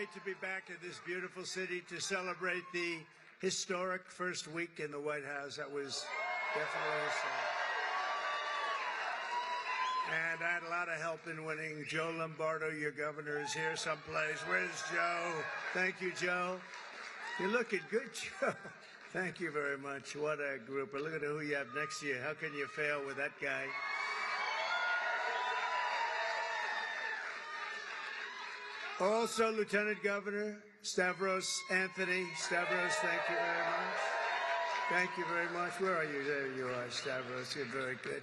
great to be back in this beautiful city to celebrate the historic first week in the White House. That was definitely historic. And I had a lot of help in winning. Joe Lombardo, your governor, is here someplace. Where's Joe? Thank you, Joe. You're looking good, Joe. Thank you very much. What a group. But look at who you have next to you. How can you fail with that guy? Also, Lieutenant Governor Stavros Anthony. Stavros, thank you very much. Thank you very much. Where are you? There you are, Stavros. You're very good.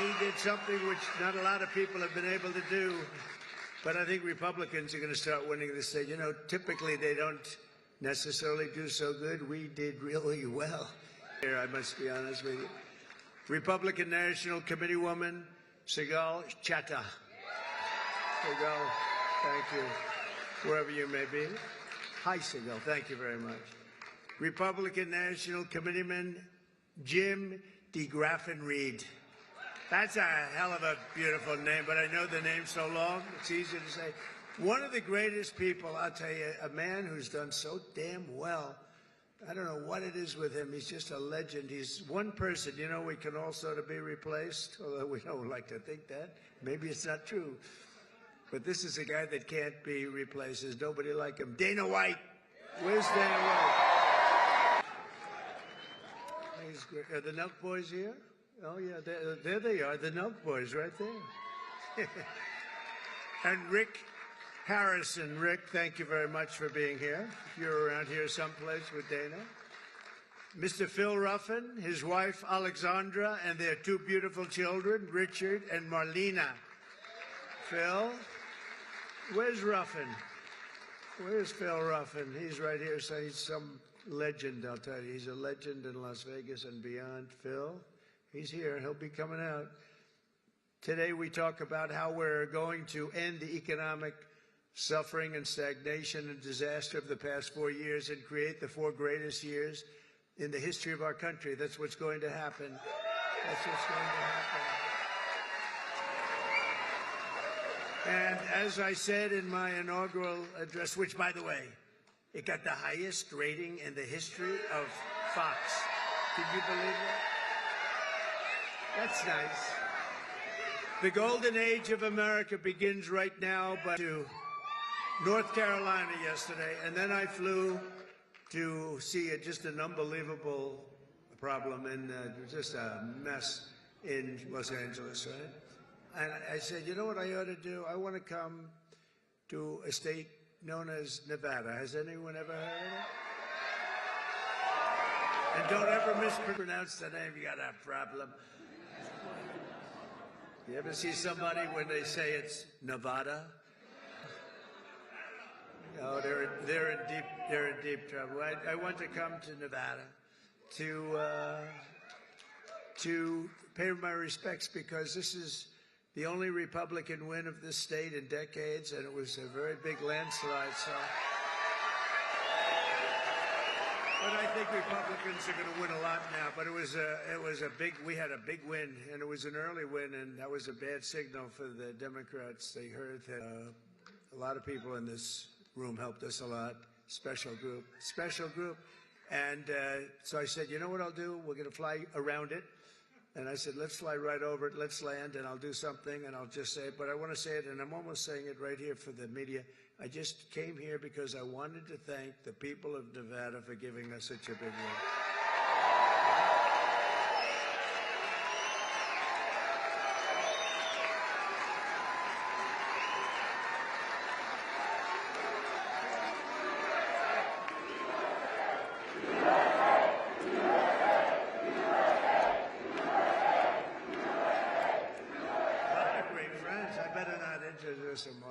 He did something which not a lot of people have been able to do, but I think Republicans are going to start winning this state. You know, typically they don't necessarily do so good. We did really well. Here, I must be honest with you. Republican National Committee woman, Sigal Chattah. Sigal, thank you, wherever you may be. Hi, Sigal, thank you very much. Republican National Committeeman, Jim DeGraffenreid. That's a hell of a beautiful name, but I know the name's so long, it's easy to say. One of the greatest people, I'll tell you, a man who's done so damn well. I don't know what it is with him. He's just a legend. He's one person, you know, we can all sort of be replaced, although we don't like to think that. Maybe it's not true. But this is a guy that can't be replaced. There's nobody like him. Dana White. Where's Dana White? He's great. Are the Nelk Boys here? Oh, yeah, there they are, the Nelk Boys right there. And Rick Harrison. Rick, thank you very much for being here. If you're around here someplace with Dana. Mr. Phil Ruffin, his wife Alexandra, and their two beautiful children, Richard and Marlena. Phil, where's Ruffin? Where's Phil Ruffin? He's right here, so he's some legend, I'll tell you. He's a legend in Las Vegas and beyond. Phil, he's here. He'll be coming out. Today we talk about how we're going to end the economic suffering and stagnation and disaster of the past 4 years and create the 4 greatest years in the history of our country. That's what's going to happen. That's what's going to happen. And as I said in my inaugural address, which, by the way, it got the highest rating in the history of Fox. Can you believe that? That's nice. The golden age of America begins right now, but to North Carolina yesterday, and then I flew to see just an unbelievable problem and just a mess in Los Angeles, right? And I said, you know what I ought to do? I want to come to a state known as Nevada. Has anyone ever heard of it? And don't ever mispronounce the name. You got a problem. You ever see somebody when they say it's Nevada? Oh, they're in deep trouble. I want to come to Nevada to pay my respects because this is the only Republican win of this state in decades, and it was a very big landslide. So, but I think Republicans are going to win a lot now. But it was a big. We had a big win, and it was an early win, and that was a bad signal for the Democrats. They heard that a lot of people in this room helped us a lot. Special group. And so I said, you know what I'll do? We're going to fly around it. And I said, let's fly right over it. Let's land, and I'll do something, and I'll just say it. But I want to say it, and I'm almost saying it right here for the media. I just came here because I wanted to thank the people of Nevada for giving us such a big win.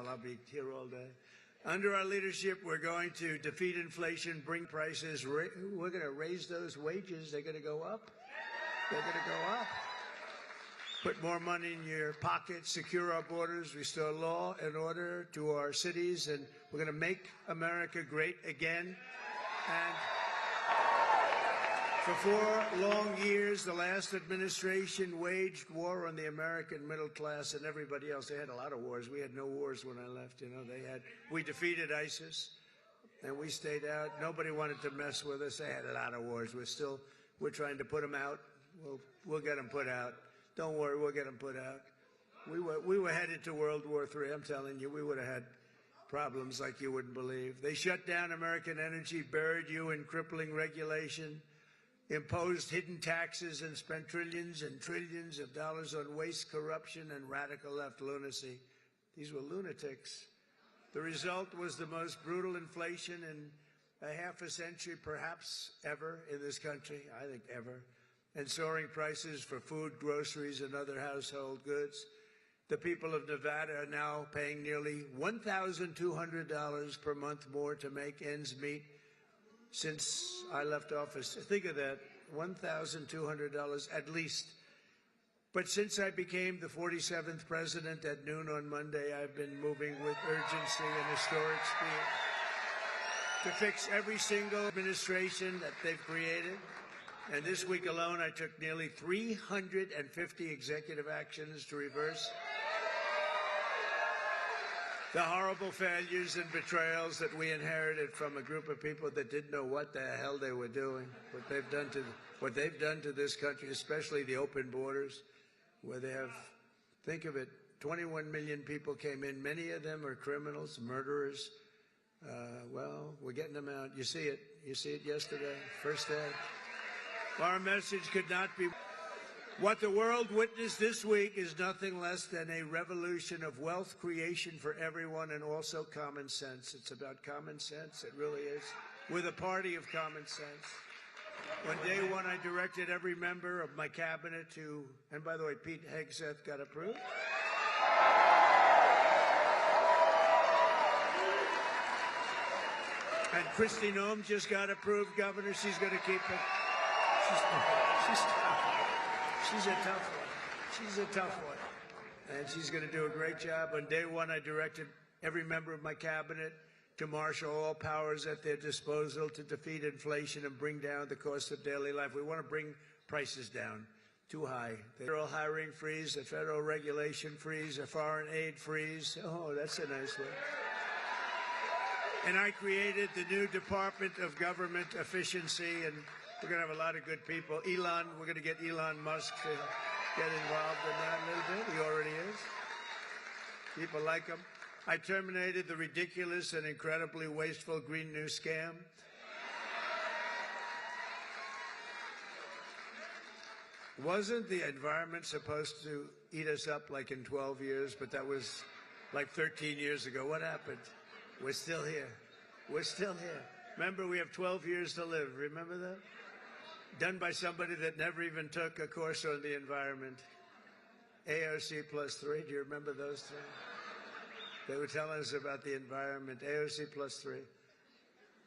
I'll be here all day. Under our leadership, we're going to defeat inflation, bring prices. We're going to raise those wages. They're going to go up. They're going to go up. Put more money in your pocket, secure our borders, restore law and order to our cities, and we're going to make America great again. And For 4 long years, the last administration waged war on the American middle class and everybody else. They had a lot of wars. We had no wars when I left. You know, we defeated ISIS, and we stayed out. Nobody wanted to mess with us. They had a lot of wars. We're trying to put them out. We'll get them put out. Don't worry, we'll get them put out. We were headed to World War III. I'm telling you, we would have had problems like you wouldn't believe. They shut down American energy, buried you in crippling regulation, imposed hidden taxes, and spent trillions and trillions of dollars on waste, corruption, and radical left lunacy. These were lunatics. The result was the most brutal inflation in a half a century, perhaps ever, in this country, I think ever, and soaring prices for food, groceries, and other household goods. The people of Nevada are now paying nearly $1,200 per month more to make ends meet since I left office. Think of that, $1,200 at least. But since I became the 47th president at noon on Monday, I've been moving with urgency and historic speed to fix every single administration that they've created. And this week alone, I took nearly 350 executive actions to reverse the horrible failures and betrayals that we inherited from a group of people that didn't know what the hell they were doing, what they've done to this country, especially the open borders, where they have, think of it, 21 million people came in. Many of them are criminals, murderers. Well, we're getting them out. You see it. You see it yesterday, first day. Our message could not be. What the world witnessed this week is nothing less than a revolution of wealth creation for everyone, and also common sense. It's about common sense. It really is. With a party of common sense. On day one, I directed every member of my cabinet to, and by the way, Pete Hegseth got approved. And Kristi Noem just got approved, Governor. She's going to keep it. She's a tough one. She's a tough one. And she's going to do a great job. On day one, I directed every member of my cabinet to marshal all powers at their disposal to defeat inflation and bring down the cost of daily life. We want to bring prices down. Too high. The federal hiring freeze, a federal regulation freeze, a foreign aid freeze. Oh, that's a nice one. And I created the new Department of Government Efficiency, and we're going to have a lot of good people. Elon, we're going to get Elon Musk to get involved in that a little bit. He already is. People like him. I terminated the ridiculous and incredibly wasteful Green New Scam. Wasn't the environment supposed to eat us up like in 12 years? But that was like 13 years ago. What happened? We're still here. We're still here. Remember, we have 12 years to live. Remember that? Done by somebody that never even took a course on the environment. AOC +3. Do you remember those three? They were telling us about the environment. AOC +3.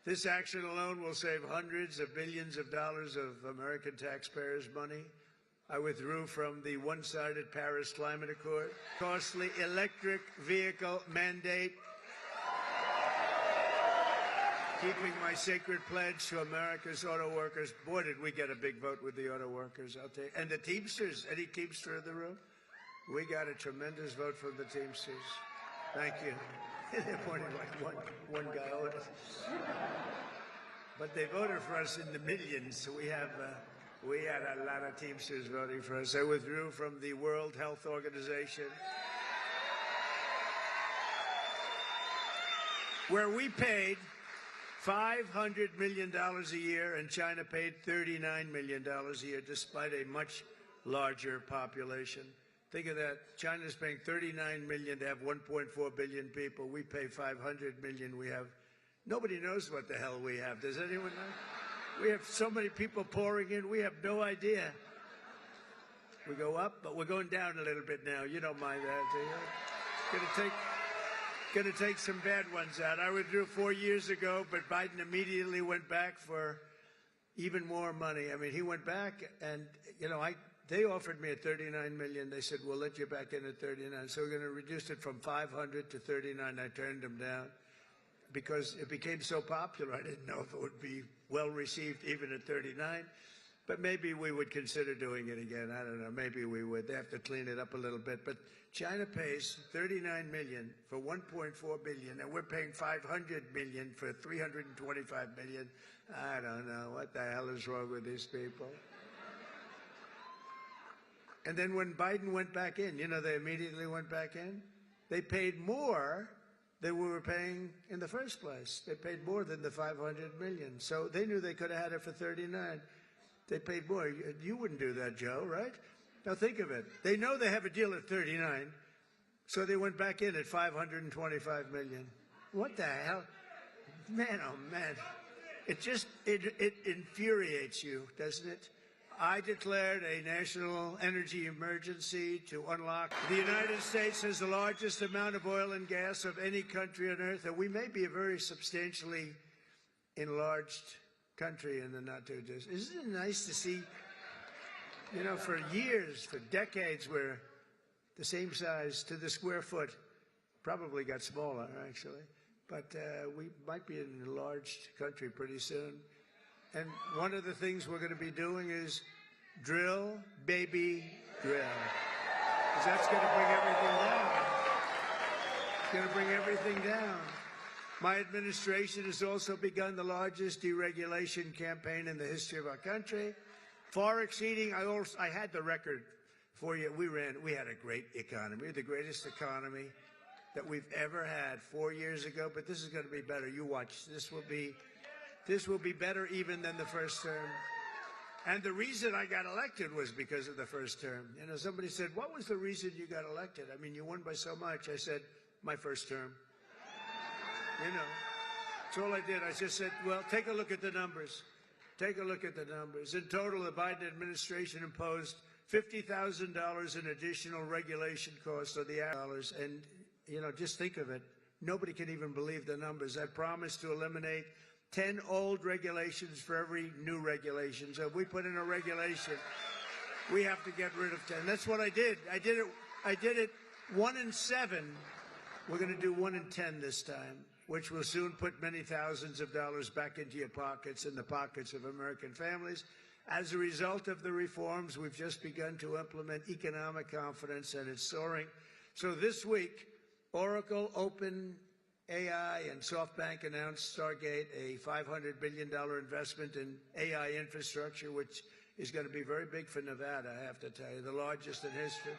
This action alone will save hundreds of billions of dollars of American taxpayers' money. I withdrew from the one-sided Paris Climate Accord. Costly electric vehicle mandate. Keeping my sacred pledge to America's auto workers. Boy, did we get a big vote with the auto workers, I'll tell you. And the Teamsters. Any Teamster in the room? We got a tremendous vote from the Teamsters. Thank you. They're pointing like one guy. But they voted for us in the millions. So we had a lot of Teamsters voting for us. I withdrew from the World Health Organization, where we paid $500 million a year, and China paid $39 million a year, despite a much larger population. Think of that. China's paying $39 million to have 1.4 billion people. We pay $500 million. Nobody knows what the hell we have. Does anyone know? We have so many people pouring in. We have no idea. We go up, but we're going down a little bit now. You don't mind that, do you? Going to take some bad ones out. I withdrew 4 years ago, but Biden immediately went back for even more money. I mean, he went back, and they offered me at $39 million. They said, we'll let you back in at $39. So we're going to reduce it from $500 to $39. I turned them down because it became so popular. I didn't know if it would be well received even at $39. But maybe we would consider doing it again. I don't know. Maybe we would. They have to clean it up a little bit. But China pays $39 million for $1.4 billion, and we're paying $500 million for $325 million. I don't know. What the hell is wrong with these people? And then when Biden went back in, you know, they immediately went back in. They paid more than we were paying in the first place. They paid more than the $500 million. So they knew they could have had it for 39. They paid more. You wouldn't do that, Joe, right? Now think of it. They know they have a deal at 39, so they went back in at $525 million. What the hell? Man, oh man. It infuriates you, doesn't it? I declared a national energy emergency to unlock. The United States has the largest amount of oil and gas of any country on earth, and we may be a very substantially enlarged country in the not too distant. Isn't it nice to see, you know, for years, for decades, we're the same size to the square foot, probably got smaller, actually, but we might be an enlarged country pretty soon. And one of the things we're going to be doing is drill, baby, drill. Because that's going to bring everything down. It's going to bring everything down. My administration has also begun the largest deregulation campaign in the history of our country, far exceeding, I had the record for you. We had a great economy. We had the greatest economy that we've ever had 4 years ago, but this is going to be better. You watch. This will be better even than the first term. And the reason I got elected was because of the first term. You know, somebody said, what was the reason you got elected? I mean, you won by so much. I said, my first term. You know, that's all I did. I just said, well, take a look at the numbers. Take a look at the numbers. In total, the Biden administration imposed $50,000 in additional regulation costs on the dollars. And, you know, just think of it. Nobody can even believe the numbers. I promised to eliminate 10 old regulations for every new regulation. So if we put in a regulation, we have to get rid of 10. That's what I did. I did it 1 in 7. We're going to do 1 in 10 this time, which will soon put many thousands of dollars back into your pockets and the pockets of American families. As a result of the reforms, we've just begun to implement economic confidence, and it's soaring. So this week, Oracle, OpenAI, and SoftBank announced Stargate, a $500 billion investment in AI infrastructure, which is going to be very big for Nevada, I have to tell you, the largest in history,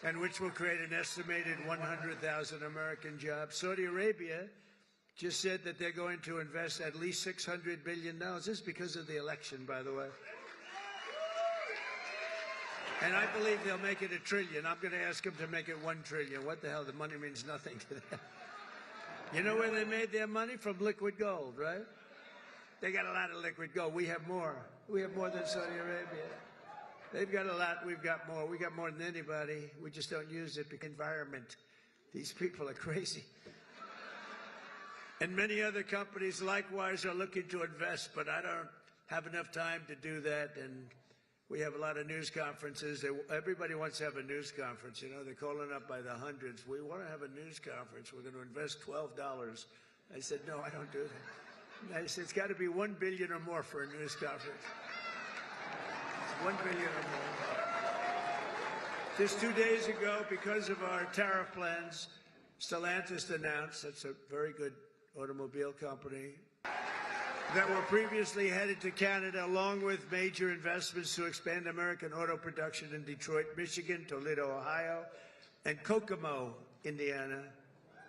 and which will create an estimated 100,000 American jobs. Saudi Arabia just said that they're going to invest at least $600 billion. This is because of the election, by the way. And I believe they'll make it $1 trillion. I'm going to ask them to make it $1 trillion. What the hell? The money means nothing to them. You know where they made their money? From liquid gold, right? They got a lot of liquid gold. We have more. We have more than Saudi Arabia. They've got a lot. We've got more. We got more than anybody. We just don't use it because environment. These people are crazy. And many other companies likewise are looking to invest, but I don't have enough time to do that. And we have a lot of news conferences. Everybody wants to have a news conference. You know, they're calling up by the hundreds. We want to have a news conference. We're going to invest $12. I said, no, I don't do that. I said, it's got to be $1 billion or more for a news conference. It's $1 billion or more. Just 2 days ago, because of our tariff plans, Stellantis announced, that's a very good automobile company, that were previously headed to Canada, along with major investments to expand American auto production in Detroit, Michigan, Toledo, Ohio, and Kokomo, Indiana.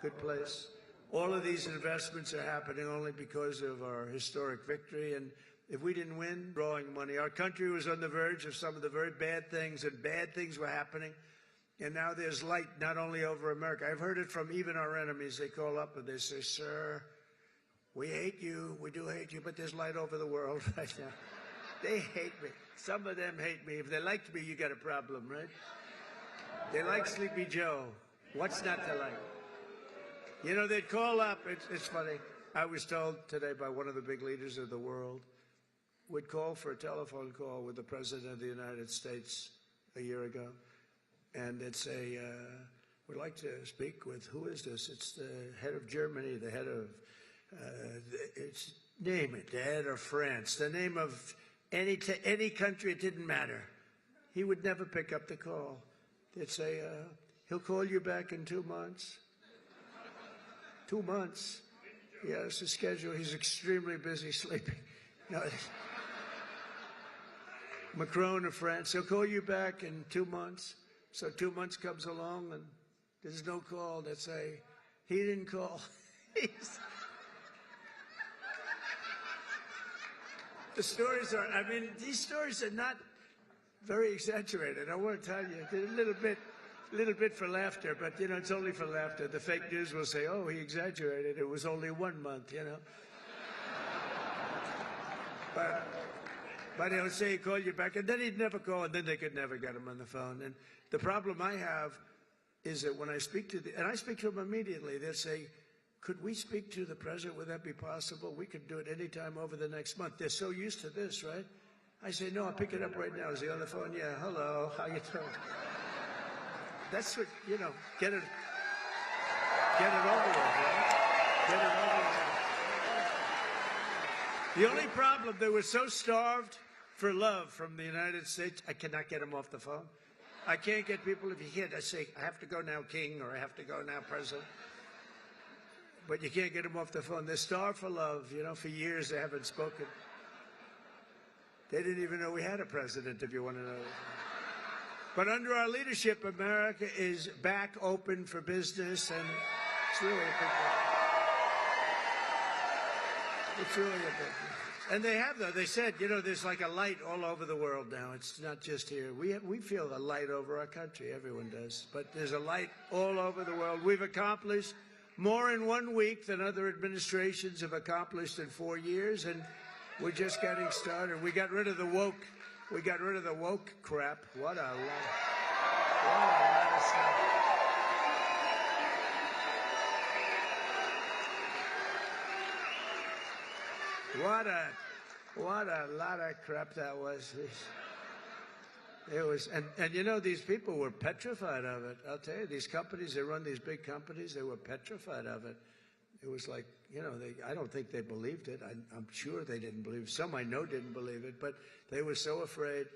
Good place. All of these investments are happening only because of our historic victory. And if we didn't win, drawing money, our country was on the verge of some of the very bad things, and bad things were happening. And now there's light not only over America. I've heard it from even our enemies. They call up and they say, sir, we hate you. We do hate you, but there's light over the world right now. They hate me. Some of them hate me. If they liked me, you got a problem, right? They like Sleepy Joe. What's not to like? You know, they'd call up. It's funny. I was told today by one of the big leaders of the world, would call for a telephone call with the President of the United States a year ago. And they'd say, we'd like to speak with, who is this? It's the head of Germany, the head of, it's, name it, the head of France, the name of any country, it didn't matter. He would never pick up the call. They'd say, he'll call you back in 2 months. 2 months. He has a schedule. He's extremely busy sleeping. No. Macron of France, he'll call you back in 2 months. So 2 months comes along and there's no call. They'd say, he didn't call. The stories are, I mean, these stories are not very exaggerated. I want to tell you, they're a little bit for laughter, but, you know, it's only for laughter. The fake news will say, oh, he exaggerated. It was only 1 month, you know. But he'll say he called you back, and then he'd never call, and then they could never get him on the phone. And the problem I have is that when I speak to and I speak to them immediately, they'll say, could we speak to the president? Would that be possible? We could do it anytime over the next month. They're so used to this, right? I say, no, I'll pick it up right now. Is he on the phone? Yeah, hello, how you doing? That's what, you know, get it over with, right? Get it over with. The only problem, they were so starved for love from the United States, I cannot get them off the phone. I can't get people, if you can't, I say, I have to go now, King, or I have to go now, President. But you can't get them off the phone. They're starved for love. You know, for years they haven't spoken. They didn't even know we had a president, if you want to know. But under our leadership, America is back open for business, and it's really a big deal. It's really a big deal. And they have, though. They said, you know, there's like a light all over the world now. It's not just here. We feel the light over our country. Everyone does. But there's a light all over the world. We've accomplished more in 1 week than other administrations have accomplished in 4 years, and we're just getting started. We got rid of the woke. We got rid of the woke crap. What a lot of stuff. What a lot of crap that was. It was, and you know, these people were petrified of it. I'll tell you, these companies, they run these big companies, they were petrified of it. It was like, you know, I don't think they believed it. I'm sure they didn't believe it. Some I know didn't believe it, but they were so afraid.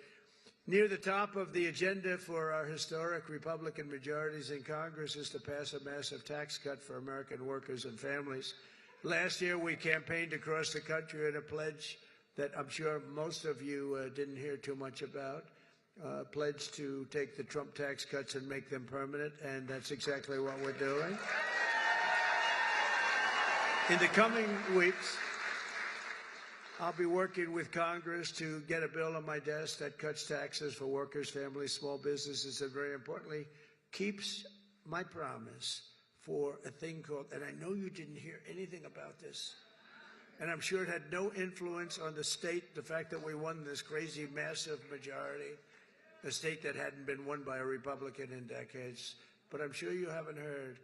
Near the top of the agenda for our historic Republican majorities in Congress is to pass a massive tax cut for American workers and families. Last year, we campaigned across the country at a pledge that I'm sure most of you didn't hear too much about. Pledge to take the Trump tax cuts and make them permanent, and that's exactly what we're doing. In the coming weeks, I'll be working with Congress to get a bill on my desk that cuts taxes for workers, families, small businesses, and very importantly, keeps my promise for a thing called, and I know you didn't hear anything about this, and I'm sure it had no influence on the state, the fact that we won this crazy, massive majority, a state that hadn't been won by a Republican in decades. But I'm sure you haven't heard,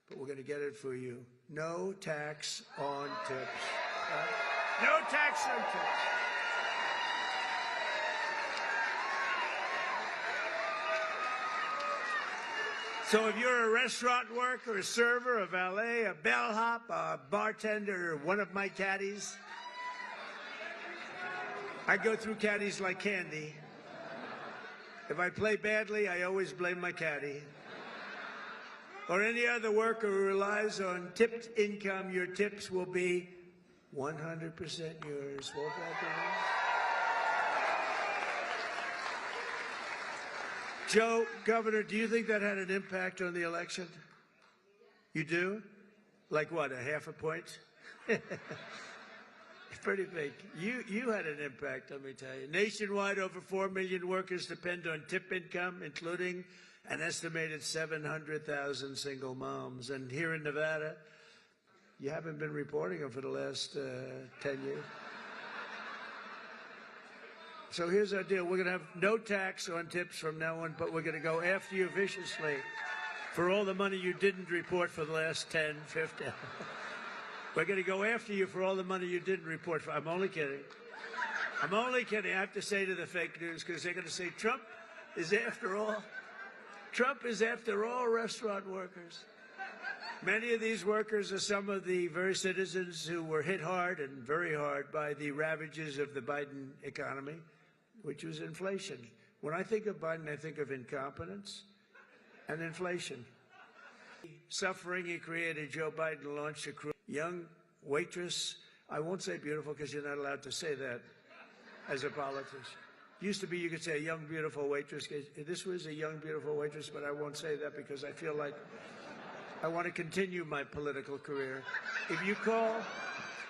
but we're going to get it for you. No tax on tips. No tax on tips. So if you're a restaurant worker, a server, a valet, a bellhop, a bartender, or one of my caddies, I go through caddies like candy. If I play badly, I always blame my caddy. Or any other worker who relies on tipped income, your tips will be 100% yours. Won't that be nice? Joe, Governor, do you think that had an impact on the election? You do? Like what, a half a point? Pretty big. You had an impact, let me tell you. Nationwide, over 4 million workers depend on tip income, including an estimated 700,000 single moms. And here in Nevada, you haven't been reporting them for the last 10 years. So here's our deal. We're going to have no tax on tips from now on, but we're going to go after you viciously for all the money you didn't report for the last 10, 15. We're going to go after you for all the money you didn't report for. I'm only kidding. I'm only kidding. I have to say to the fake news, because they're going to say Trump is after all restaurant workers. Many of these workers are some of the very citizens who were hit hard and very hard by the ravages of the Biden economy, which was inflation. When I think of Biden, I think of incompetence and inflation. Suffering he created, Joe Biden launched a young waitress. I won't say beautiful because you're not allowed to say that as a politician. Used to be you could say a young, beautiful waitress. This was a young, beautiful waitress, but I won't say that because I feel like I want to continue my political career. If you call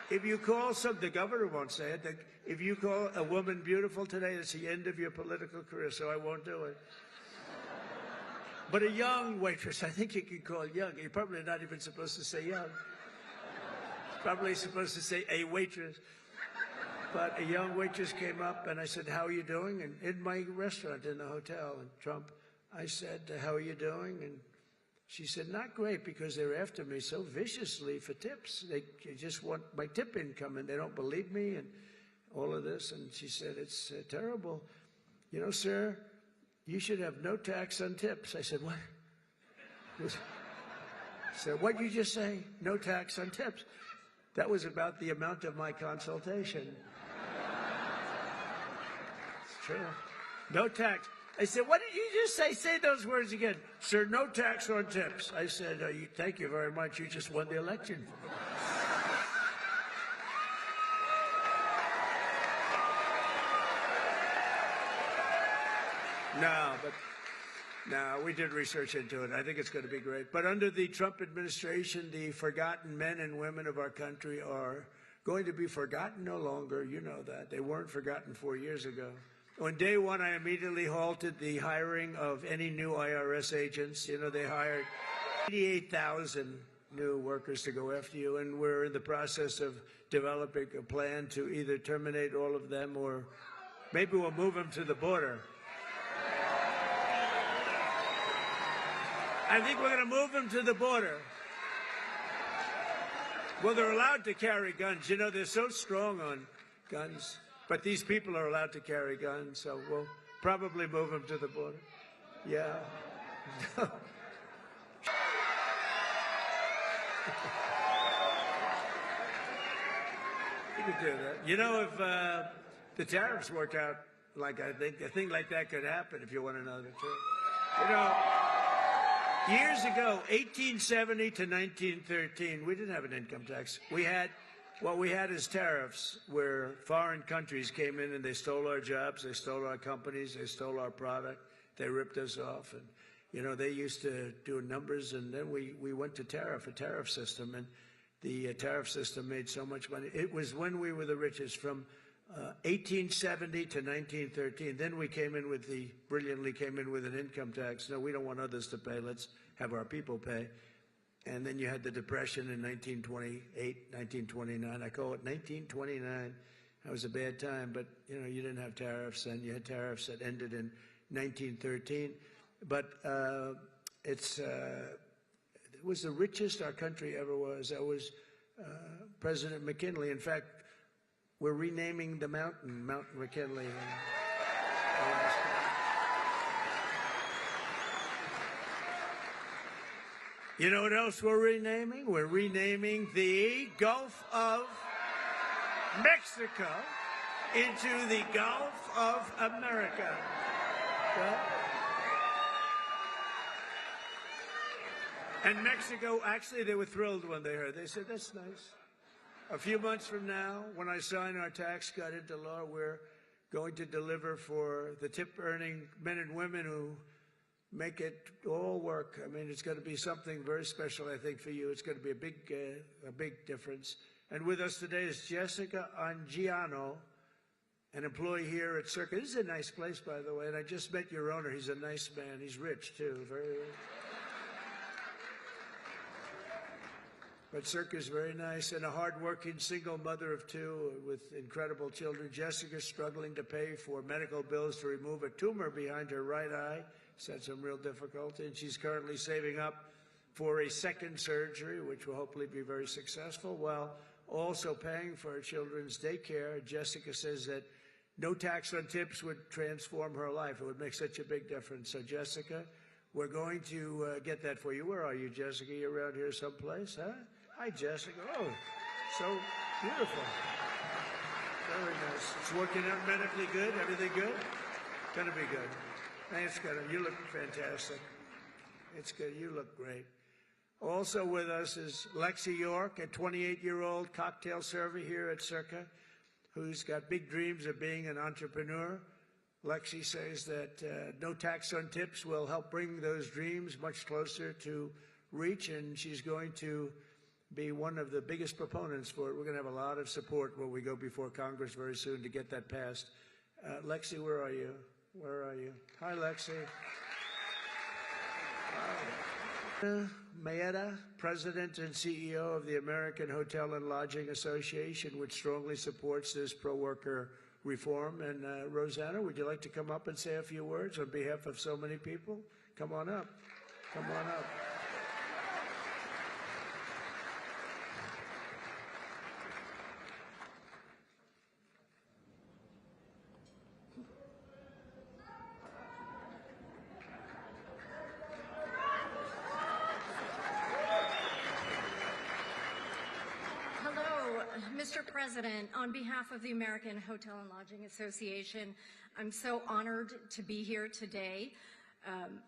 the governor won't say it. If you call a woman beautiful today, it's the end of your political career, so I won't do it. But a young waitress, I think you can call young. You're probably not even supposed to say young. Probably supposed to say a waitress. But a young waitress came up, and I said, "How are you doing?" And in my restaurant in the hotel in Trump, I said, "How are you doing?" And she said, "Not great, because they're after me so viciously for tips. They just want my tip income, and they don't believe me, and all of this." And she said, "It's terrible. You know, sir, you should have no tax on tips." I said, "What?" She said, "What did you just say? No tax on tips?" That was about the amount of my consultation. It's true. No tax. I said, "What did you just say? Say those words again." "Sir, no tax on tips." I said, "Thank you very much. You just won the election." No, we did research into it. I think it's going to be great. But under the Trump administration, the forgotten men and women of our country are going to be forgotten no longer. You know that. They weren't forgotten 4 years ago. On day one, I immediately halted the hiring of any new IRS agents. You know, they hired 88,000 new workers to go after you, and we're in the process of developing a plan to either terminate all of them or maybe we'll move them to the border. I think we're going to move them to the border. Well, they're allowed to carry guns. You know, they're so strong on guns. But these people are allowed to carry guns, so we'll probably move them to the border. Yeah. You could do that. You know, if the tariffs work out like I think, a thing like that could happen if you want to know the truth. You know, years ago, 1870 to 1913, we didn't have an income tax. What we had is tariffs, where foreign countries came in and they stole our jobs, they stole our companies, they stole our product, they ripped us off. And, you know, they used to do numbers, and then we went to a tariff system, and the tariff system made so much money. It was when we were the richest, from 1870 to 1913. Then we brilliantly came in with an income tax. No, we don't want others to pay. Let's have our people pay. And then you had the Depression in 1928, 1929. I call it 1929. That was a bad time, but, you know, you didn't have tariffs, and you had tariffs that ended in 1913. But it was the richest our country ever was. That was President McKinley. In fact, we're renaming the mountain, Mount McKinley. You know what else we're renaming? We're renaming the Gulf of Mexico into the Gulf of America. Okay? And Mexico, actually, they were thrilled when they heard. They said, "That's nice." A few months from now, when I sign our tax cut into law, we're going to deliver for the tip-earning men and women who make it all work. I mean, it's going to be something very special, I think, for you. It's going to be a big difference. And with us today is Jessica Angiano, an employee here at Circa. This is a nice place, by the way, and I just met your owner. He's a nice man. He's rich, too, very rich. But Circa's very nice, and a hard-working single mother of two with incredible children. Jessica's struggling to pay for medical bills to remove a tumor behind her right eye. She's had some real difficulty, and she's currently saving up for a second surgery, which will hopefully be very successful, while also paying for her children's daycare. Jessica says that no tax on tips would transform her life. It would make such a big difference. So, Jessica, we're going to get that for you. Where are you, Jessica? You around here someplace, huh? Hi, Jessica. Oh, so beautiful. Very nice. It's working out medically good? Everything good? Gonna be good. Thanks, Gonna. You look fantastic. It's good. You look great. Also with us is Lexi York, a 28-year-old cocktail server here at Circa, who's got big dreams of being an entrepreneur. Lexi says that no tax on tips will help bring those dreams much closer to reach, and she's going to be one of the biggest proponents for it. We're going to have a lot of support when we go before Congress very soon to get that passed. Lexi, where are you? Where are you? Hi, Lexi. Maeda, President and CEO of the American Hotel and Lodging Association, which strongly supports this pro-worker reform. And Rosanna, would you like to come up and say a few words on behalf of so many people? Come on up. Come on up. Mr. President, on behalf of the American Hotel and Lodging Association, I'm so honored to be here today.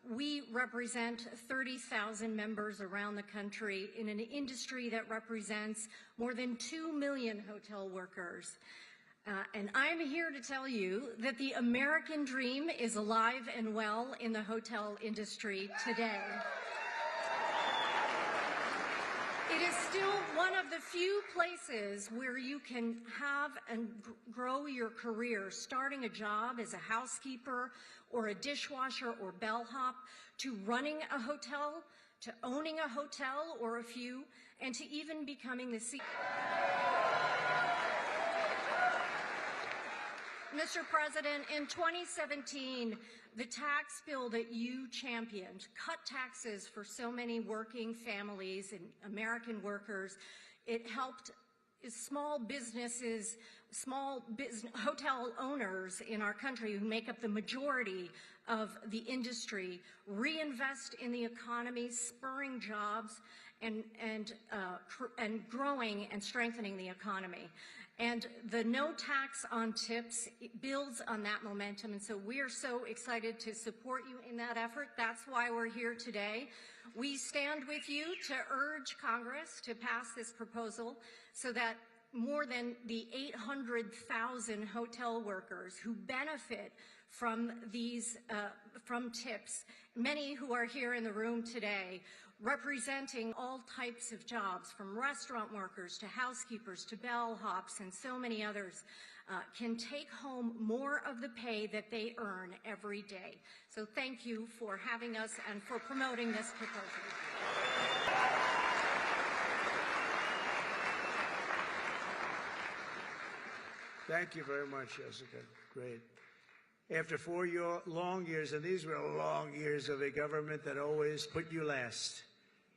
We represent 30,000 members around the country in an industry that represents more than 2 million hotel workers. And I'm here to tell you that the American dream is alive and well in the hotel industry today. It is still one of the few places where you can have and grow your career, starting a job as a housekeeper or a dishwasher or bellhop, to running a hotel, to owning a hotel or a few, and to even becoming the CEO. Mr. President, in 2017, the tax bill that you championed cut taxes for so many working families and American workers. It helped small businesses, hotel owners in our country who make up the majority of the industry reinvest in the economy, spurring jobs and growing and strengthening the economy. And the no tax on tips builds on that momentum, and so we are so excited to support you in that effort. That's why we're here today. We stand with you to urge Congress to pass this proposal so that more than the 800,000 hotel workers who benefit from these from tips, many who are here in the room today, representing all types of jobs, from restaurant workers to housekeepers to bellhops and so many others, can take home more of the pay that they earn every day. So thank you for having us and for promoting this proposal. Thank you very much, Jessica. Great. After 4 long years, and these were long years of a government that always put you last.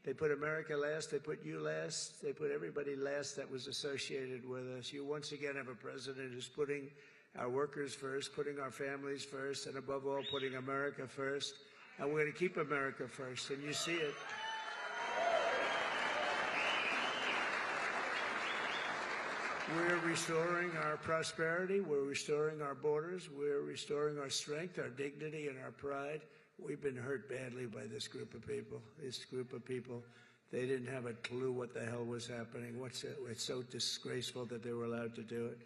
They put America last, they put you last, they put everybody last that was associated with us. You once again have a president who's putting our workers first, putting our families first, and above all, putting America first. And we're going to keep America first, and you see it. We're restoring our prosperity. We're restoring our borders. We're restoring our strength, our dignity, and our pride. We've been hurt badly by this group of people. This group of people, they didn't have a clue what the hell was happening. It's so disgraceful that they were allowed to do it.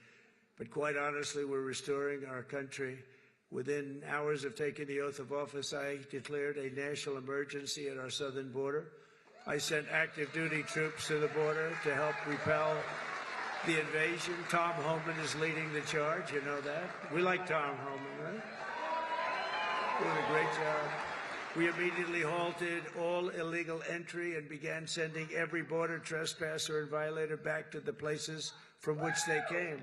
But quite honestly, we're restoring our country. Within hours of taking the oath of office, I declared a national emergency at our southern border. I sent active duty troops to the border to help repel the invasion. Tom Homan is leading the charge, you know that. We like Tom Homan, right? Doing a great job. We immediately halted all illegal entry and began sending every border trespasser and violator back to the places from which they came.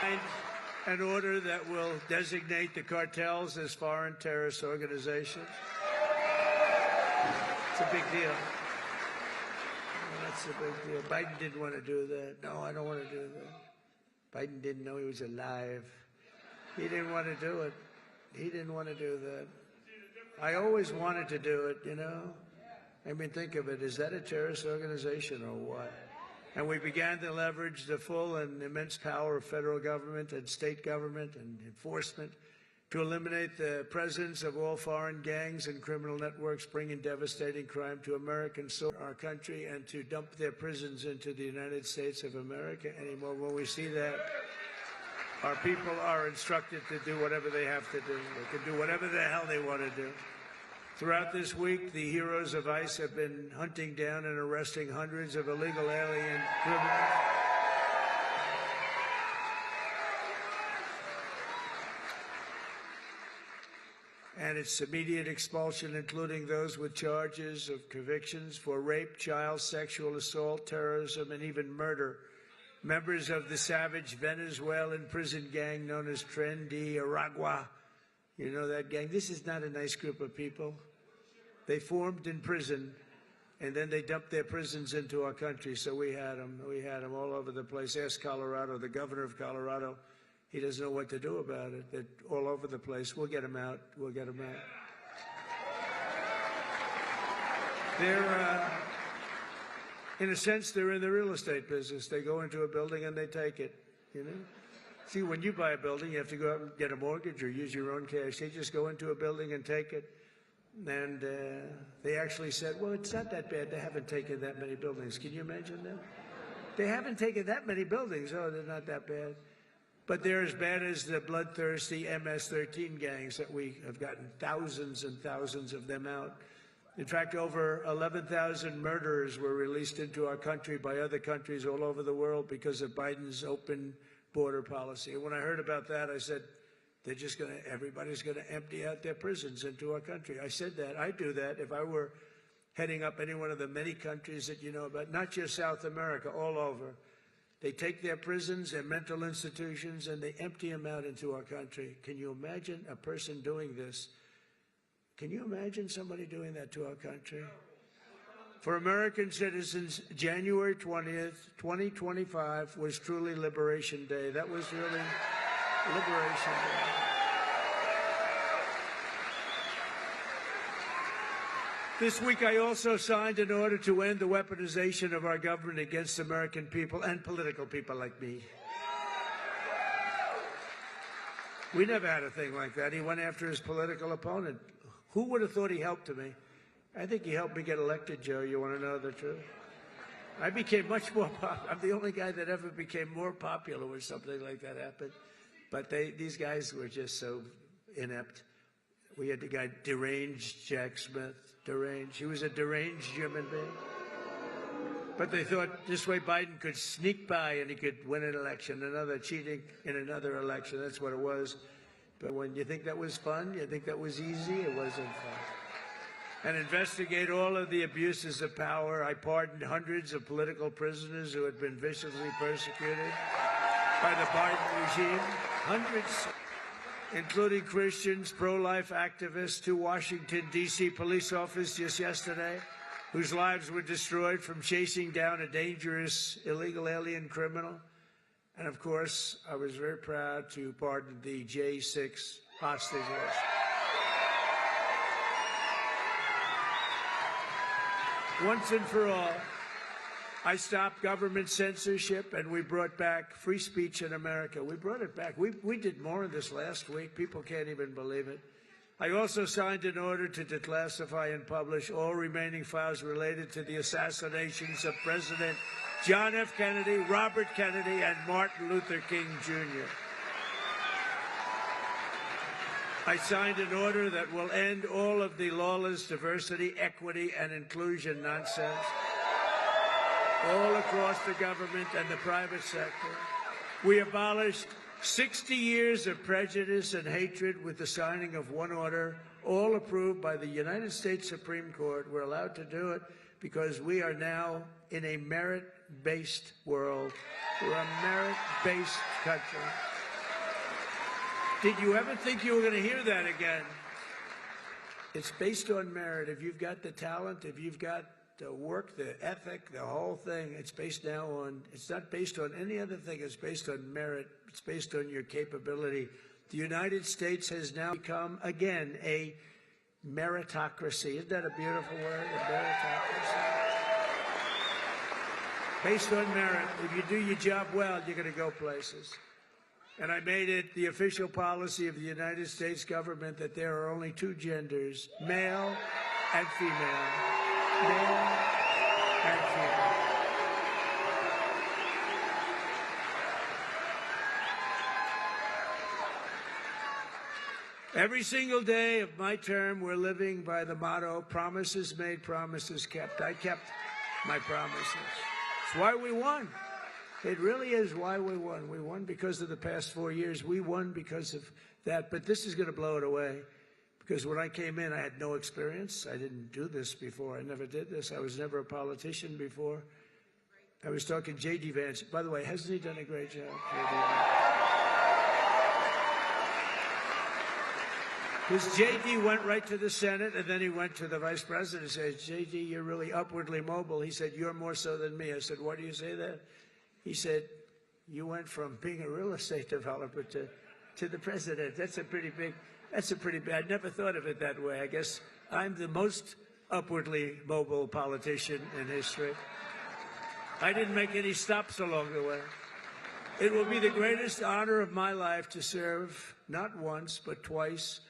And an order that will designate the cartels as foreign terrorist organizations. It's a big deal. That's a big deal. Biden didn't want to do that. No, I don't want to do that. Biden didn't know he was alive. He didn't want to do it. He didn't want to do that. I always wanted to do it, you know. I mean, think of it. Is that a terrorist organization or what? And we began to leverage the full and immense power of federal government and state government and enforcement to eliminate the presence of all foreign gangs and criminal networks bringing devastating crime to American soil, our country, and to dump their prisons into the United States of America anymore. When we see that, our people are instructed to do whatever they have to do. They can do whatever the hell they want to do. Throughout this week, the heroes of ICE have been hunting down and arresting hundreds of illegal alien criminals. And its immediate expulsion, including those with charges of convictions for rape, child sexual assault, terrorism, and even murder. Members of the savage Venezuelan prison gang known as Tren de Aragua. You know that gang? This is not a nice group of people. They formed in prison, and then they dumped their prisons into our country. So we had them. We had them all over the place. Ask Colorado, the governor of Colorado. He doesn't know what to do about it. They're all over the place. We'll get them out. We'll get them out. They're, in a sense, they're in the real estate business. They go into a building and they take it, you know? See, when you buy a building, you have to go out and get a mortgage or use your own cash. They just go into a building and take it. And they actually said, well, it's not that bad. They haven't taken that many buildings. Can you imagine that? They haven't taken that many buildings. Oh, they're not that bad. But they're as bad as the bloodthirsty MS-13 gangs that we have gotten thousands and thousands of them out. In fact, over 11,000 murderers were released into our country by other countries all over the world because of Biden's open border policy. And when I heard about that, I said, they're just going to, everybody's going to empty out their prisons into our country. I said that. I'd do that if I were heading up any one of the many countries that you know about, not just South America, all over. They take their prisons, their mental institutions, and they empty them out into our country. Can you imagine a person doing this? Can you imagine somebody doing that to our country? For American citizens, January 20th, 2025 was truly Liberation Day. That was really Liberation Day. This week, I also signed an order to end the weaponization of our government against American people and political people like me. We never had a thing like that. He went after his political opponent. Who would have thought he helped me? I think he helped me get elected, Joe. You want to know the truth? I became much more popular. I'm the only guy that ever became more popular when something like that happened. But these guys were just so inept. We had the guy deranged Jack Smith. Deranged. He was a deranged human being. But they thought this way Biden could sneak by and he could win an election, another cheating in another election. That's what it was. But when you think that was fun, you think that was easy, it wasn't fun. And investigate all of the abuses of power. I pardoned hundreds of political prisoners who had been viciously persecuted by the Biden regime. Hundreds, including Christians, pro-life activists, 2 Washington, D.C. police officers just yesterday, whose lives were destroyed from chasing down a dangerous illegal alien criminal. And, of course, I was very proud to pardon the J6 hostages. Once and for all, I stopped government censorship, and we brought back free speech in America. We brought it back. We did more of this last week. People can't even believe it. I also signed an order to declassify and publish all remaining files related to the assassinations of President John F. Kennedy, Robert Kennedy, and Martin Luther King, Jr. I signed an order that will end all of the lawless diversity, equity, and inclusion nonsense all across the government and the private sector. We abolished 60 years of prejudice and hatred with the signing of one order, all approved by the United States Supreme Court. We're allowed to do it because we are now in a merit-based world. We're a merit-based country. Did you ever think you were going to hear that again? It's based on merit. If you've got the talent, if you've got the work, the ethic, the whole thing, it's based now on, it's not based on any other thing. It's based on merit. It's based on your capability. The United States has now become, again, a meritocracy. Isn't that a beautiful word? A meritocracy. Based on merit. If you do your job well, you're going to go places. And I made it the official policy of the United States government that there are only two genders, male and female. Male and female. Every single day of my term, we're living by the motto, promises made, promises kept. I kept my promises. It's why we won. It really is why we won. We won because of the past 4 years. We won because of that. But this is going to blow it away. Because when I came in, I had no experience. I didn't do this before. I never did this. I was never a politician before. I was talking J.D. Vance. By the way, hasn't he done a great job? Because J.D. went right to the Senate, and then he went to the vice president and said, J.D., you're really upwardly mobile. He said, you're more so than me. I said, why do you say that? He said, you went from being a real estate developer to the president. That's a pretty big, I never thought of it that way. I guess I'm the most upwardly mobile politician in history. I didn't make any stops along the way. It will be the greatest honor of my life to serve not once, but twice,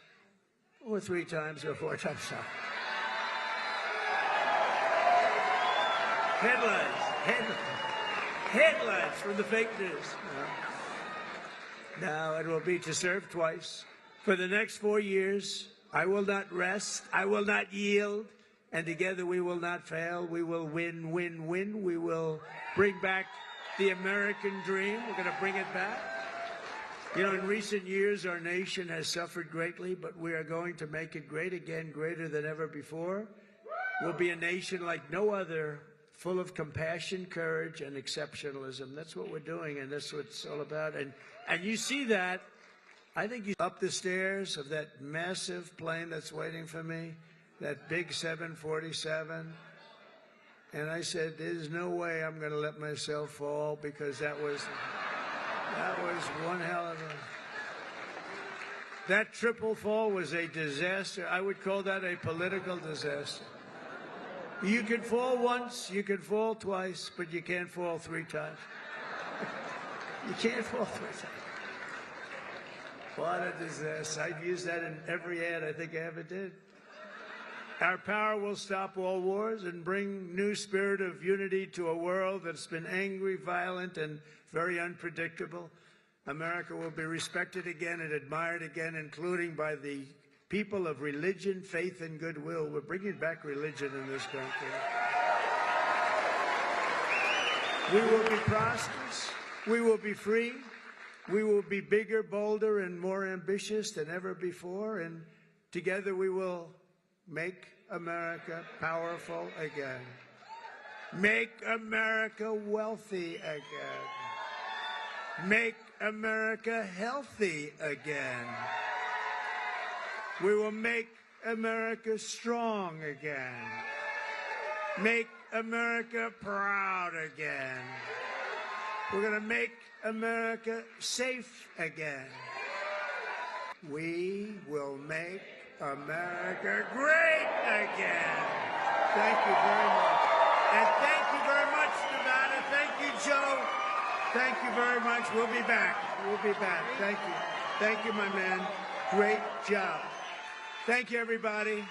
or 3 times, or 4 times. Headlines from the fake news. Now it will be to serve twice. For the next 4 years, I will not rest. I will not yield. And together we will not fail. We will win, win, win. We will bring back the American dream. We're going to bring it back. You know, in recent years, our nation has suffered greatly, but we are going to make it great again, greater than ever before. We'll be a nation like no other, full of compassion, courage, and exceptionalism. That's what we're doing, and that's what it's all about. And you see that. I think you up the stairs of that massive plane that's waiting for me, that big 747. And I said, there's no way I'm going to let myself fall, because that was one hell of a... That triple fall was a disaster. I would call that a political disaster. You can fall once, you can fall twice, but you can't fall 3 times. You can't fall 3 times. What a disaster. I've used that in every ad I think I ever did. Our power will stop all wars and bring new spirit of unity to a world that's been angry, violent, and very unpredictable. America will be respected again and admired again, including by the people of religion, faith, and goodwill. We're bringing back religion in this country. We will be prosperous. We will be free. We will be bigger, bolder, and more ambitious than ever before. And together we will make America powerful again. Make America wealthy again. Make America healthy again. We will make America strong again. Make America proud again. We're going to make America safe again. We will make America great again. Thank you very much. And thank you very much, Nevada. Thank you, Joe. Thank you very much. We'll be back. We'll be back. Thank you. Thank you, my man. Great job. Thank you, everybody.